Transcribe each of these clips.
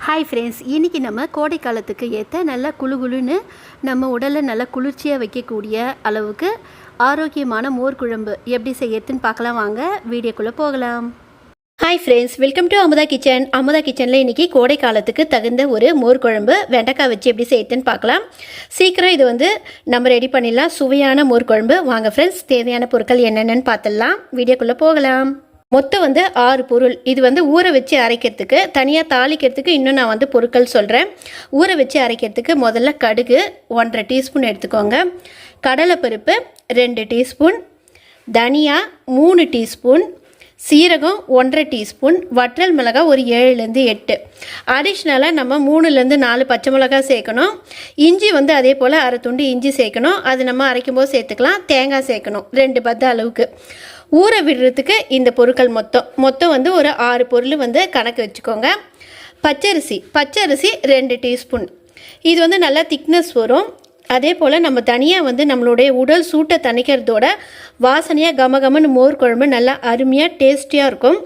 Hi friends, இன்றைக்கி நம்ம கோடை காலத்துக்கு ஏற்ற நல்லா குளுகுளுன்னு நம்ம உடலை நல்லா குளிர்ச்சியாக வைக்கக்கூடிய அளவுக்கு ஆரோக்கியமான மோர் குழம்பு எப்படி செய்யறதுன்னு பார்க்கலாம். வாங்க வீடியோக்குள்ளே போகலாம். Hi friends, welcome to Amudha kitchen. Amudha கிச்சனில் இன்றைக்கி கோடை காலத்துக்கு தகுந்த ஒரு மோர் குழம்பு வெண்டைக்காய் வச்சு எப்படி செய்யறதுன்னு பார்க்கலாம். சீக்கிரம் இது நம்ம ரெடி பண்ணிடலாம். சுவையான மோர் குழம்பு. வாங்க ஃப்ரெண்ட்ஸ், தேவையான பொருட்கள் என்னென்னு பார்த்துடலாம். வீடியோக்குள்ளே போகலாம். மொத்தம் 6 பொருள். இது ஊற வச்சு அரைக்கிறதுக்கு, தனியாக தாளிக்கிறதுக்கு இன்னும் நான் பொருட்கள் சொல்கிறேன். ஊற வச்சு அரைக்கிறதுக்கு முதல்ல கடுகு 1.5 டீஸ்பூன் எடுத்துக்கோங்க. கடலைப்பருப்பு 2 டீஸ்பூன், தனியா 3 டீஸ்பூன், சீரகம் 1.5 டீஸ்பூன், வற்றல் மிளகாய் ஒரு 7லேருந்து 8. அடிஷ்னலாக நம்ம 3லேருந்து 4 பச்சை மிளகாய் சேர்க்கணும். இஞ்சி அதே போல் அரை துண்டு இஞ்சி சேர்க்கணும். அது நம்ம அரைக்கும் போது சேர்த்துக்கலாம். தேங்காய் சேர்க்கணும் 2 பத்த அளவுக்கு. ஊற விடுறதுக்கு இந்த பொருட்கள் மொத்தம் ஒரு 6 பொருள் கணக்கு வச்சுக்கோங்க. பச்சரிசி 2 டீஸ்பூன். இது நல்லா திக்னஸ் வரும். அதே போல் நம்ம தனியாக நம்மளுடைய உடல் சூட்டை தணிக்கிறதோட வாசனையாக கமகமன்னு மோர் குழம்பு நல்லா அருமையாக டேஸ்டியாக இருக்கும்.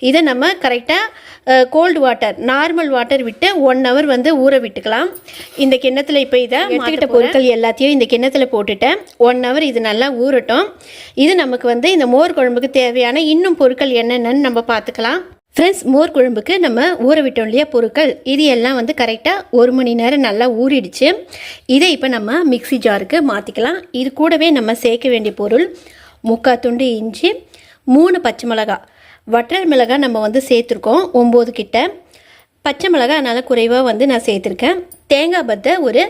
இதை நம்ம கரெக்டாக கோல்டு வாட்டர், நார்மல் வாட்டர் விட்டு 1 ஹவர் ஊற விட்டுக்கலாம். இந்த கிண்ணத்தில் இப்போ இதை எடுத்துக்கிட்ட பொருட்கள் எல்லாத்தையும் இந்த கிண்ணத்தில் போட்டுட்டேன். 1 ஹவர் இது நல்லா ஊறட்டும். இது நமக்கு இந்த மோர் குழம்புக்கு தேவையான இன்னும் பொருட்கள் என்னென்னு நம்ம பார்த்துக்கலாம். ஃப்ரெண்ட்ஸ், மோர் குழம்புக்கு நம்ம ஊற விட்டோம் இல்லையா பொருட்கள், இது எல்லாம் கரெக்டாக 1 மணி நேரம் நல்லா ஊறிடுச்சு. இதை இப்போ நம்ம மிக்ஸி ஜாருக்கு மாற்றிக்கலாம். இது கூடவே நம்ம சேர்க்க வேண்டிய பொருள் 3/4 துண்டு இஞ்சி, 3 பச்சை மிளகாய், வற்றல் மிளகாய் நம்ம சேர்த்துருக்கோம் 9 கிட்ட, பச்சை மிளகாய் அதனால் குறைவாக நான் சேர்த்துருக்கேன். தேங்காய் பத்தை ஒரு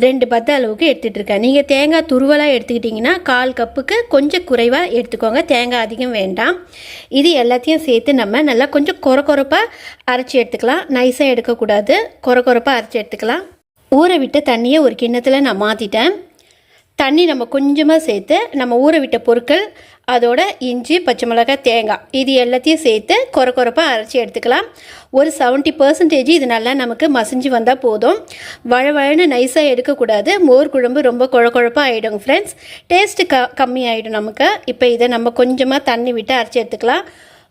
2 பத்த அளவுக்கு எடுத்துகிட்ருக்கேன். நீங்கள் தேங்காய் துருவலாக எடுத்துக்கிட்டிங்கன்னா 1/4 கப்புக்கு கொஞ்சம் குறைவாக எடுத்துக்கோங்க. தேங்காய் அதிகம் வேண்டாம். இது எல்லாத்தையும் சேர்த்து நம்ம நல்லா கொஞ்சம் கொரப்பாக அரைச்சி எடுத்துக்கலாம். நைஸாக எடுக்கக்கூடாது, கொரப்பாக அரைச்சி எடுத்துக்கலாம். ஊற விட்ட தண்ணியை ஒரு கிண்ணத்தில் நான் மாற்றிட்டேன். தண்ணி நம்ம கொஞ்சமாக சேர்த்து நம்ம ஊற விட்ட பொருட்கள், அதோட இஞ்சி, பச்சை மிளகாய், தேங்காய் இது எல்லாத்தையும் சேர்த்து கொரப்பாக அரைச்சி எடுத்துக்கலாம். ஒரு 70% இது நல்லா நமக்கு மசிஞ்சு வந்தால் போதும். வழவழன்னு நைஸாக எடுக்கக்கூடாது. மோர் குழம்பு ரொம்ப கொழப்பாக ஆகிடும் ஃப்ரெண்ட்ஸ். டேஸ்ட்டு கம்மி ஆகிடும் நமக்கு. இப்போ இதை நம்ம கொஞ்சமாக தண்ணி விட்டு அரைச்சி எடுத்துக்கலாம்.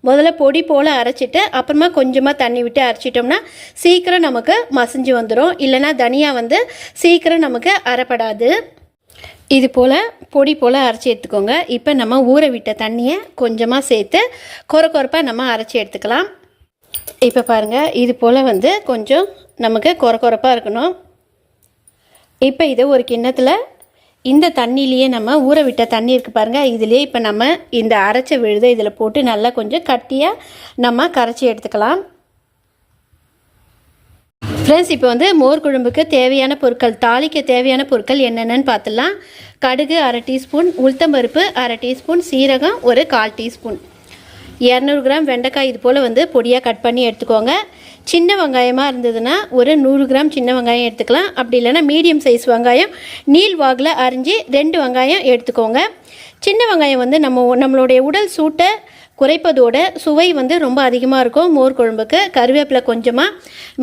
முதல்ல பொடி போல் அரைச்சிட்டு அப்புறமா கொஞ்சமாக தண்ணி விட்டு அரைச்சிட்டோம்னா சீக்கிரம் நமக்கு மசிஞ்சு வந்துடும். இல்லைனா தனியாக சீக்கிரம் நமக்கு அரைப்படாது. இது போல் பொடி போல் அரைச்சி எடுத்துக்கோங்க. இப்போ நம்ம ஊற விட்ட தண்ணியை கொஞ்சமாக சேர்த்து கொரப்பாக நம்ம அரைச்சி எடுத்துக்கலாம். இப்போ பாருங்கள், இது போல் கொஞ்சம் நமக்கு கொரப்பாக இருக்கணும். இப்போ இதை ஒரு கிண்ணத்தில் இந்த தண்ணியிலையே நம்ம ஊற விட்ட தண்ணி இருக்குது பாருங்கள், இதிலே இப்போ நம்ம இந்த அரைச்ச விழுதை இதில் போட்டு நல்லா கொஞ்சம் கட்டியாக நம்ம கரைச்சி எடுத்துக்கலாம். ஃப்ரெண்ட்ஸ், இப்போ மோர் குழம்புக்கு தேவையான பொருட்கள், தாளிக்க தேவையான பொருட்கள் என்னென்னு பார்த்துடலாம். கடுகு 1/2 டீஸ்பூன், உளுத்தம்பருப்பு 1/2 டீஸ்பூன், சீரகம் ஒரு 1/4 டீஸ்பூன், 200 கிராம் வெண்டைக்காய் இது போல் பொடியாக கட் பண்ணி எடுத்துக்கோங்க. சின்ன வெங்காயமாக இருந்ததுன்னா ஒரு 100 கிராம் சின்ன வெங்காயம் எடுத்துக்கலாம். அப்படி இல்லைன்னா மீடியம் சைஸ் வெங்காயம் நீள் வாகில் அரிஞ்சு 2 வெங்காயம் எடுத்துக்கோங்க. சின்ன வெங்காயம் நம்மளுடைய உடல் சூட்டை குறைப்பதோட சுவை ரொம்ப அதிகமாக இருக்கும் மோர் குழம்புக்கு. கருவேப்பிலை கொஞ்சமாக,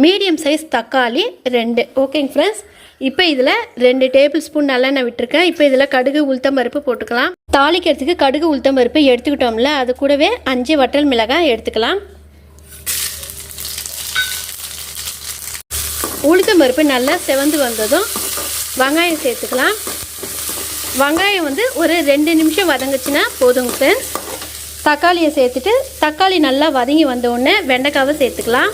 மீடியம் சைஸ் தக்காளி 2. ஓகேங்க ஃப்ரெண்ட்ஸ், இப்போ இதில் 2 டேபிள் ஸ்பூன் நல்லெண்ணெய் விட்டுருக்கேன். இப்போ இதில் கடுகு உளுத்தம்பருப்பு போட்டுக்கலாம். தாளிக்கிறதுக்கு கடுகு உளுத்தம்பருப்பு எடுத்துக்கிட்டோம்ல, அது கூடவே 5 வற்றல் மிளகாய் எடுத்துக்கலாம். உளுத்தம்பருப்பு நல்லா செவந்து வந்ததும் வெங்காயம் சேர்த்துக்கலாம். வெங்காயம் ஒரு 2 நிமிஷம் வதங்குச்சுன்னா போதுங்க ஃப்ரெண்ட்ஸ். தக்காளியை சேர்த்துட்டு தக்காளி நல்லா வதங்கி வந்தோடனே வெண்டைக்காவை சேர்த்துக்கலாம்.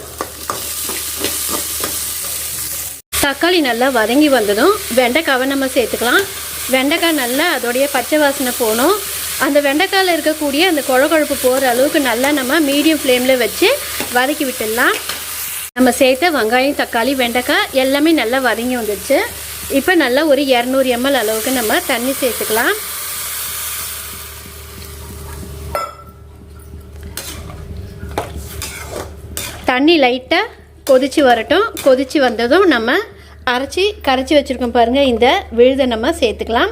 தக்காளி நல்லா வதங்கி வந்ததும் வெண்டைக்காவை நம்ம சேர்த்துக்கலாம். வெண்டைக்காய் நல்லா அதோடைய பச்சை வாசனை போகணும். அந்த வெண்டைக்காயில் இருக்கக்கூடிய அந்த கொழப்பு போகிற அளவுக்கு நல்லா நம்ம மீடியம் ஃப்ளேமில் வச்சு வதக்கி விட்டுடலாம். நம்ம சேர்த்த வெங்காயம், தக்காளி, வெண்டைக்காய் எல்லாமே நல்லா வதங்கி வந்துடுச்சு. இப்போ நல்லா ஒரு 200 ml அளவுக்கு நம்ம தண்ணி சேர்த்துக்கலாம். தண்ணி லைட்டாக கொதித்து வரட்டும். கொதித்து வந்ததும் நம்ம கரைச்சி வச்சுருக்கோம் பாருங்கள், இந்த விழுதை நம்ம சேர்த்துக்கலாம்.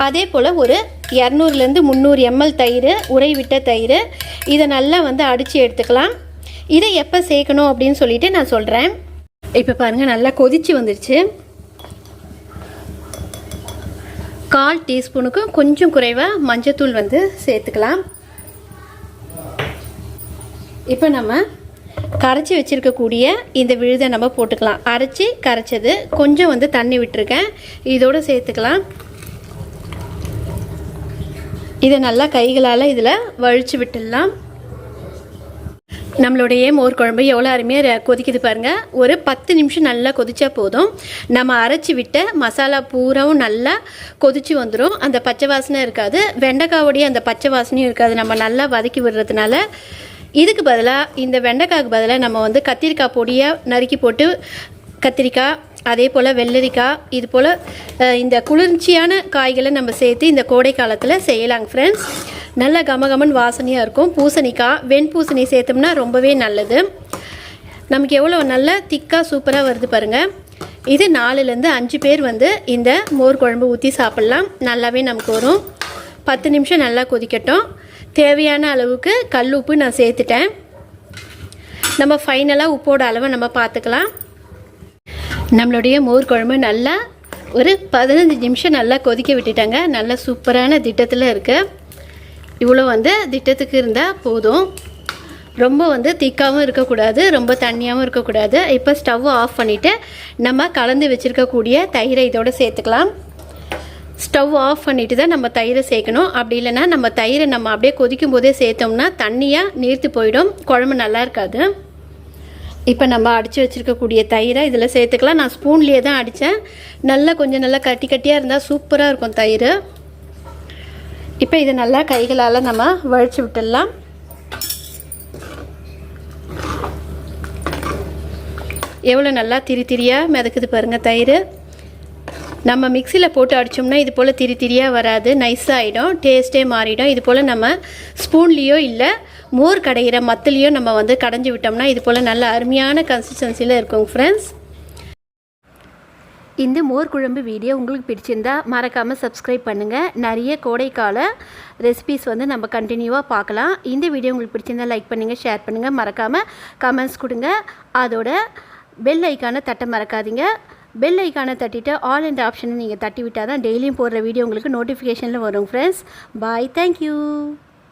அதே போல் ஒரு 200லேருந்து 300 ml தயிர், உறை விட்ட தயிர், இதை நல்லா அடித்து எடுத்துக்கலாம். இதை எப்போ சேர்க்கணும் அப்படின்னு சொல்லிட்டு நான் சொல்கிறேன். இப்போ பாருங்கள், நல்லா கொதித்து வந்துடுச்சு. 1/4 டீஸ்பூனுக்கும் கொஞ்சம் குறைவாக மஞ்சத்தூள் சேர்த்துக்கலாம். இப்போ நம்ம கரைச்சி வச்சுருக்கக்கூடிய இந்த விழுதை நம்ம போட்டுக்கலாம். அரைச்சி கரைச்சது கொஞ்சம் வந்து தண்ணி விட்டுருக்கேன், இதோடு சேர்த்துக்கலாம். இதை நல்லா கைகளால் இதில் வழித்து விட்டுடலாம். நம்மளுடைய மோர் குழம்பு எவ்வளோ அருமையாக கொதிக்குது பாருங்கள். ஒரு 10 நிமிஷம் நல்லா கொதிச்சா போதும். நம்ம அரைச்சி விட்ட மசாலா பூராவும் நல்லா கொதிச்சு வந்துடும். அந்த பச்சை வாசனை இருக்காது, வெண்டைக்காவுடைய அந்த பச்சை வாசனையும் இருக்காது. நம்ம நல்லா வதக்கி விடுறதுனால இதுக்கு பதிலாக, இந்த வெண்டைக்காய்க்கு பதிலாக நம்ம வந்து கத்திரிக்காய் பொடியாக நறுக்கி போட்டு, கத்திரிக்காய் அதே போல் வெள்ளரிக்காய் இது போல் இந்த குளிர்ச்சியான காய்களை நம்ம சேர்த்து இந்த கோடை காலத்தில் செய்யலாங்க ஃப்ரெண்ட்ஸ். நல்ல கமகமன் வாசனையாக இருக்கும். பூசணிக்காய் வெண்பூசணி சேர்த்தோம்னா ரொம்பவே நல்லது. நமக்கு எவ்வளோ நல்லா திக்காக சூப்பராக வருது பாருங்கள். இது 4லேருந்து 5 பேர் வந்து இந்த மோர் குழம்பு ஊற்றி சாப்பிட்லாம். நல்லாவே நமக்கு வரும். 10 நிமிஷம் நல்லா கொதிக்கட்டும். தேவையான அளவுக்கு கல் உப்பு நான் சேர்த்துட்டேன். நம்ம ஃபைனலாக உப்போட அளவை நம்ம பார்த்துக்கலாம். நம்மளுடைய மோர் குழம்பு நல்லா ஒரு 15 நிமிஷம் நல்லா கொதிக்க விட்டுட்டாங்க. நல்லா சூப்பரான திட்டத்தில் இருக்குது. இவ்வளோ வந்து திட்டத்துக்கு இருந்தால் போதும். ரொம்ப வந்து திக்காகவும் இருக்கக்கூடாது, ரொம்ப தண்ணியாகவும் இருக்கக்கூடாது. இப்போ ஸ்டவ் ஆஃப் பண்ணிவிட்டு நம்ம கலந்து வச்சுருக்கக்கூடிய தயிரை இதோடு சேர்த்துக்கலாம். ஸ்டவ் ஆஃப் பண்ணிவிட்டு தான் நம்ம தயிரை சேர்க்கணும். அப்படி இல்லைன்னா நம்ம தயிரை நம்ம அப்படியே கொதிக்கும் போதே சேர்த்தோம்னா தண்ணியாக நீர்த்து போயிடும், குழம்பு நல்லா இருக்காது. இப்போ நம்ம அடித்து வச்சுருக்கக்கூடிய தயிரை இதில் சேர்த்துக்கலாம். நான் ஸ்பூன்லேயே தான் அடித்தேன். நல்லா கொஞ்சம் நல்லா கட்டி கட்டியாக இருந்தால் சூப்பராக இருக்கும் தயிர். இப்போ இதை நல்லா கைகளால் நம்ம வழித்து விட்டுடலாம். எவ்வளோ நல்லா திரியாக மிதக்குது பாருங்கள் தயிர். நம்ம மிக்சியில் போட்டு அடித்தோம்னா இது போல் திரியாக வராது, நைஸாக ஆகிடும், டேஸ்ட்டே மாறிடும். இது போல் நம்ம ஸ்பூன்லேயோ இல்லை மோர் கடையிற மத்துலேயோ நம்ம வந்து கடைஞ்சி விட்டோம்னா இது போல் நல்ல அருமையான கன்சிஸ்டன்சியில் இருக்கும் ஃப்ரெண்ட்ஸ். இந்த மோர் குழம்பு வீடியோ உங்களுக்கு பிடிச்சிருந்தா மறக்காமல் சப்ஸ்கிரைப் பண்ணுங்கள். நிறைய கோடைக்கால ரெசிபீஸ் வந்து நம்ம கண்டினியூவாக பார்க்கலாம். இந்த வீடியோ உங்களுக்கு பிடிச்சிருந்தா லைக் பண்ணுங்கள், ஷேர் பண்ணுங்கள், மறக்காமல் கமெண்ட்ஸ் கொடுங்க. அதோட பெல் ஐக்கானை தட்ட மறக்காதீங்க. பெல் ஐக்கானை தட்டிட்டு ஆல் என்ற ஆப்ஷனை நீங்கள் தட்டி விட்டால் தான் டெய்லியும் போடுற வீடியோ உங்களுக்கு நோட்டிஃபிகேஷனில் வரும் ஃப்ரெண்ட்ஸ். பாய், தேங்க்யூ.